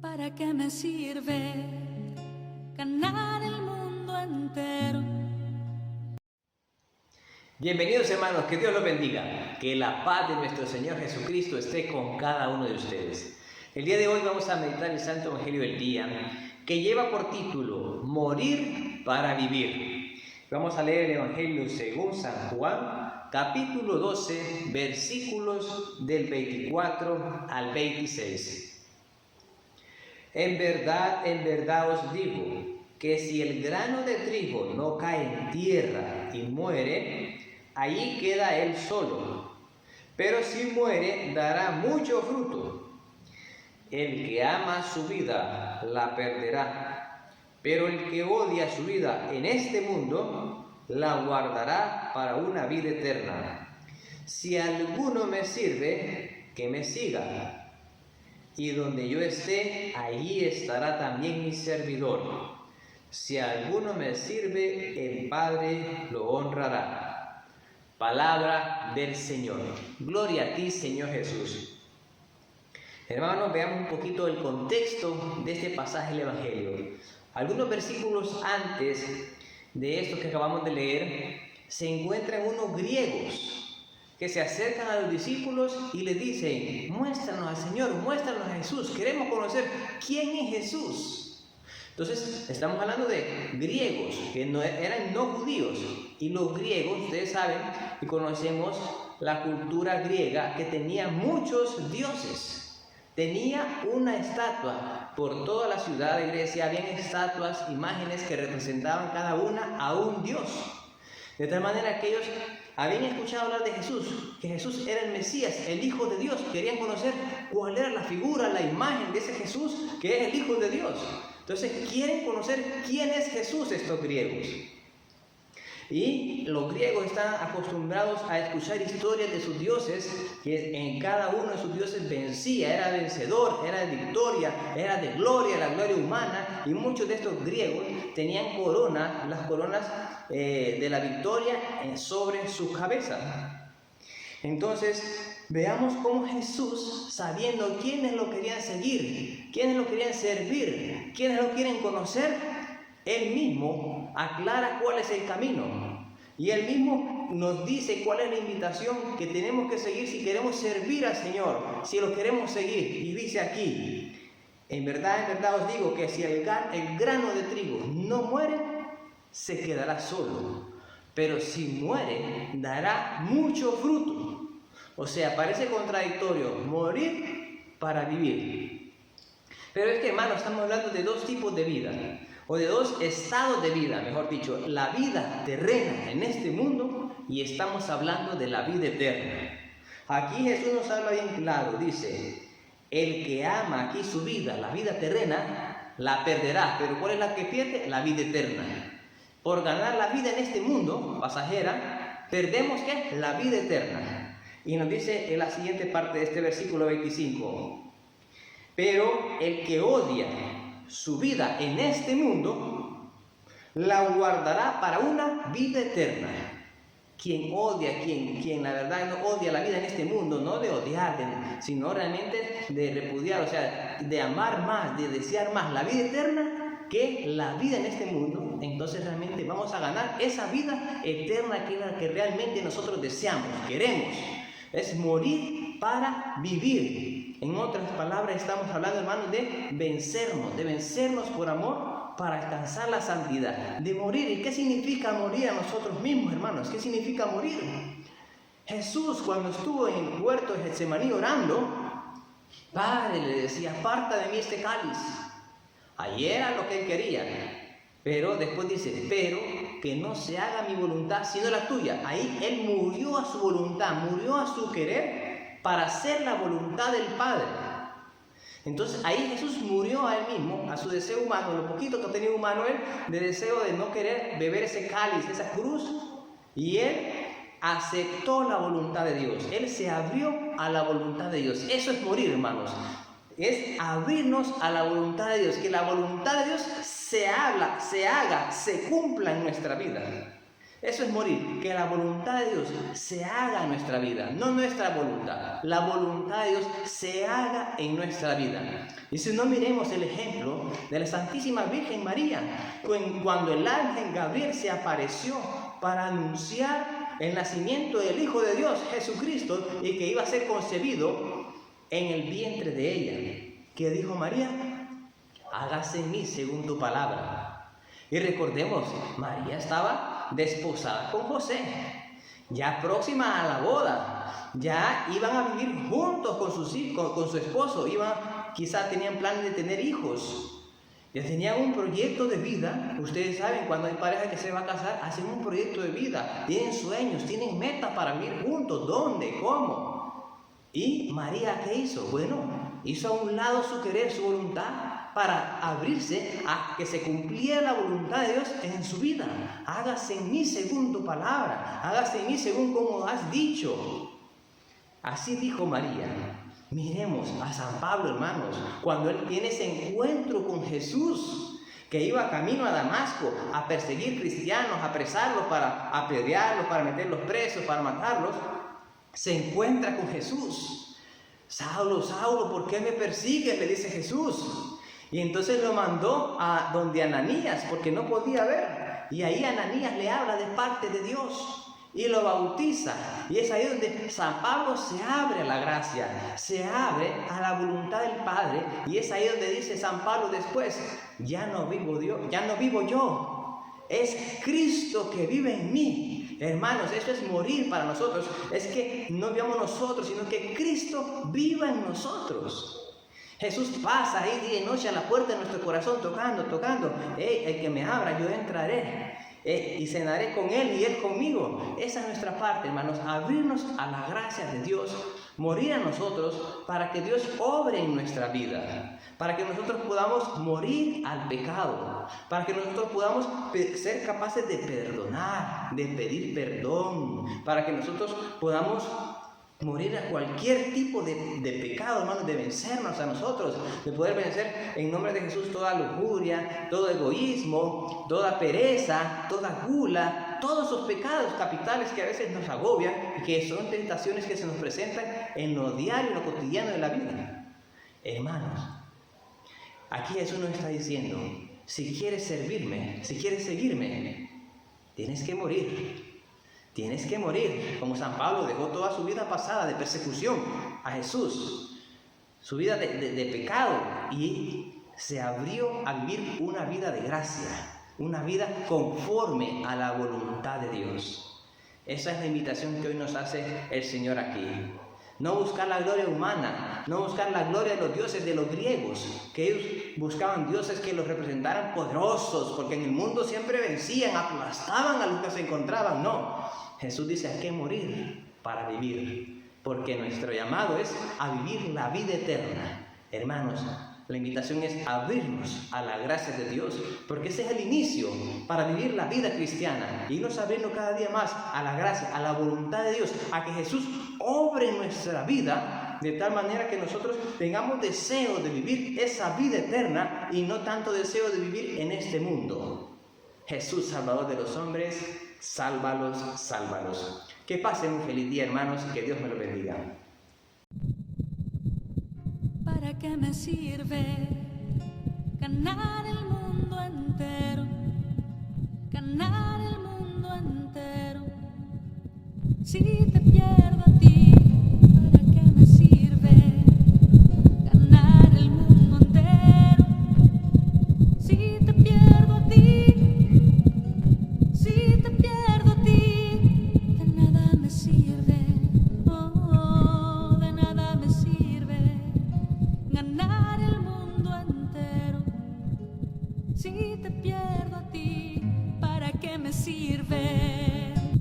¿Para qué me sirve ganar el mundo entero? Bienvenidos hermanos, que Dios los bendiga, que la paz de nuestro Señor Jesucristo esté con cada uno de ustedes. El día de hoy vamos a meditar el Santo Evangelio del día, que lleva por título Morir para vivir. Vamos a leer el Evangelio según San Juan, capítulo 12, versículos del 24 al 26. En verdad os digo, que si el grano de trigo no cae en tierra y muere, allí queda él solo. Pero si muere, dará mucho fruto. El que ama su vida, la perderá. Pero el que odia su vida en este mundo, la guardará para una vida eterna. Si alguno me sirve, que me siga. Y donde yo esté, allí estará también mi servidor. Si alguno me sirve, el Padre lo honrará. Palabra del Señor. Gloria a ti, Señor Jesús. Hermanos, veamos un poquito el contexto de este pasaje del Evangelio. Algunos versículos antes de estos que acabamos de leer, se encuentran unos griegos que se acercan a los discípulos y les dicen: muéstranos al Señor, muéstranos a Jesús, queremos conocer quién es Jesús. Entonces estamos hablando de griegos que eran no judíos, y los griegos, ustedes saben y conocemos la cultura griega, que tenía muchos dioses. Tenía una estatua por toda la ciudad de Grecia, habían estatuas, imágenes que representaban cada una a un dios. De tal manera que ellos habían escuchado hablar de Jesús, que Jesús era el Mesías, el Hijo de Dios. Querían conocer cuál era la figura, la imagen de ese Jesús que es el Hijo de Dios. Entonces quieren conocer quién es Jesús estos griegos. Y los griegos están acostumbrados a escuchar historias de sus dioses, que en cada uno de sus dioses vencía, era vencedor, era de victoria, era de gloria, la gloria humana. Y muchos de estos griegos tenían coronas, las coronas de la victoria sobre sus cabezas. Entonces veamos cómo Jesús, sabiendo quiénes lo querían seguir, quiénes lo querían servir, quiénes lo quieren conocer, Él mismo aclara cuál es el camino. Y Él mismo nos dice cuál es la invitación que tenemos que seguir si queremos servir al Señor, si lo queremos seguir. Y dice aquí: en verdad os digo que si el grano de trigo no muere, se quedará solo. Pero si muere, dará mucho fruto. O sea, parece contradictorio morir para vivir. Pero es que, hermanos, estamos hablando de dos tipos de vida, o de dos estados de vida, mejor dicho: la vida terrena en este mundo, y estamos hablando de la vida eterna. Aquí Jesús nos habla bien claro, dice: el que ama aquí su vida, la vida terrena, la perderá. Pero ¿cuál es la que pierde? La vida eterna. Por ganar la vida en este mundo pasajera, perdemos ¿qué? La vida eterna. Y nos dice en la siguiente parte de este versículo 25: pero el que odia su vida en este mundo, la guardará para una vida eterna. Quien odia, quien la verdad no odia la vida en este mundo, no de odiar, sino realmente de repudiar, o sea, de amar más, de desear más la vida eterna que la vida en este mundo, entonces realmente vamos a ganar esa vida eterna, que es la que realmente nosotros deseamos, queremos. Es morir para vivir. En otras palabras, estamos hablando, hermanos, de vencernos por amor para alcanzar la santidad, de morir. ¿Y qué significa morir a nosotros mismos, hermanos? ¿Qué significa morir? Jesús, cuando estuvo en el huerto de Getsemaní orando, Padre, le decía: aparta de mí este cáliz. Ahí era lo que él quería. Pero después dice: pero que no se haga mi voluntad sino la tuya. Ahí él murió a su voluntad, murió a su querer para hacer la voluntad del Padre. Entonces ahí Jesús murió a él mismo, a su deseo humano, lo poquito que tenía humano él, de deseo de no querer beber ese cáliz, esa cruz. Y él aceptó la voluntad de Dios. Él se abrió a la voluntad de Dios. Eso es morir, hermanos. Es abrirnos a la voluntad de Dios, que la voluntad de Dios se haga, se cumpla en nuestra vida. Eso es morir, que la voluntad de Dios se haga en nuestra vida, no nuestra voluntad. La voluntad de Dios se haga en nuestra vida. Y si no, miremos el ejemplo de la Santísima Virgen María, cuando el ángel Gabriel se apareció para anunciar el nacimiento del Hijo de Dios, Jesucristo, y que iba a ser concebido en el vientre de ella. ¿Qué dijo María? Hágase en mí según tu palabra. Y recordemos, María estaba desposada con José, ya próxima a la boda, ya iban a vivir juntos con su esposo, quizá tenían planes de tener hijos, ya tenían un proyecto de vida. Ustedes saben, cuando hay pareja que se va a casar, hacen un proyecto de vida, tienen sueños, tienen metas para vivir juntos. ¿Dónde? ¿Cómo? Y María, ¿qué hizo? Bueno, hizo a un lado su querer, su voluntad, para abrirse a que se cumpliera la voluntad de Dios en su vida. Hágase en mí según tu palabra, hágase en mí según como has dicho. Así dijo María. Miremos a San Pablo, hermanos, cuando él tiene ese encuentro con Jesús, que iba camino a Damasco a perseguir cristianos, a apresarlos, para apedrearlos, para meterlos presos, para matarlos, se encuentra con Jesús. Saulo, Saulo, ¿por qué me persigues?, le dice Jesús. Y entonces lo mandó a donde Ananías, porque no podía ver. Y ahí Ananías le habla de parte de Dios y lo bautiza. Y es ahí donde San Pablo se abre a la gracia, se abre a la voluntad del Padre. Y es ahí donde dice San Pablo después: ya no vivo yo, es Cristo que vive en mí. Hermanos, eso es morir para nosotros. Es que no vivamos nosotros, sino que Cristo viva en nosotros. Jesús pasa ahí día y noche a la puerta de nuestro corazón, tocando. El que me abra, yo entraré. Y cenaré con Él y Él conmigo. Esa es nuestra parte, hermanos, abrirnos a la gracia de Dios, morir a nosotros para que Dios obre en nuestra vida, para que nosotros podamos morir al pecado, para que nosotros podamos ser capaces de perdonar, de pedir perdón, para que nosotros podamos morir a cualquier tipo de pecado, hermanos, de vencernos a nosotros, de poder vencer en nombre de Jesús toda lujuria, todo egoísmo, toda pereza, toda gula, todos esos pecados capitales que a veces nos agobian y que son tentaciones que se nos presentan en lo diario, en lo cotidiano de la vida. Hermanos, aquí Jesús nos está diciendo: si quieres servirme, si quieres seguirme, tienes que morir. Tienes que morir, como San Pablo dejó toda su vida pasada de persecución a Jesús, su vida de pecado, y se abrió a vivir una vida de gracia, una vida conforme a la voluntad de Dios. Esa es la invitación que hoy nos hace el Señor aquí. No buscar la gloria humana, no buscar la gloria de los dioses de los griegos, que ellos buscaban dioses que los representaran poderosos, porque en el mundo siempre vencían, aplastaban a los que se encontraban. No, Jesús dice: hay que morir para vivir, porque nuestro llamado es a vivir la vida eterna. Hermanos, la invitación es abrirnos a la gracia de Dios, porque ese es el inicio para vivir la vida cristiana, y irnos abriendo cada día más a la gracia, a la voluntad de Dios, a que Jesús obre en nuestra vida, de tal manera que nosotros tengamos deseo de vivir esa vida eterna y no tanto deseo de vivir en este mundo. Jesús, Salvador de los hombres, sálvalos, sálvalos. Que pasen un feliz día, hermanos, y que Dios me lo bendiga. ¿Para qué me sirve ganar el mundo entero? Ganar el mundo entero. Si te pierdo a ti, ¿para qué me sirve ganar el mundo entero? Si te pierdo a ti, si te pierdo a ti, de nada me sirve. Oh, de nada me sirve ganar el mundo entero. Si te pierdo a ti, ¿para qué me sirve?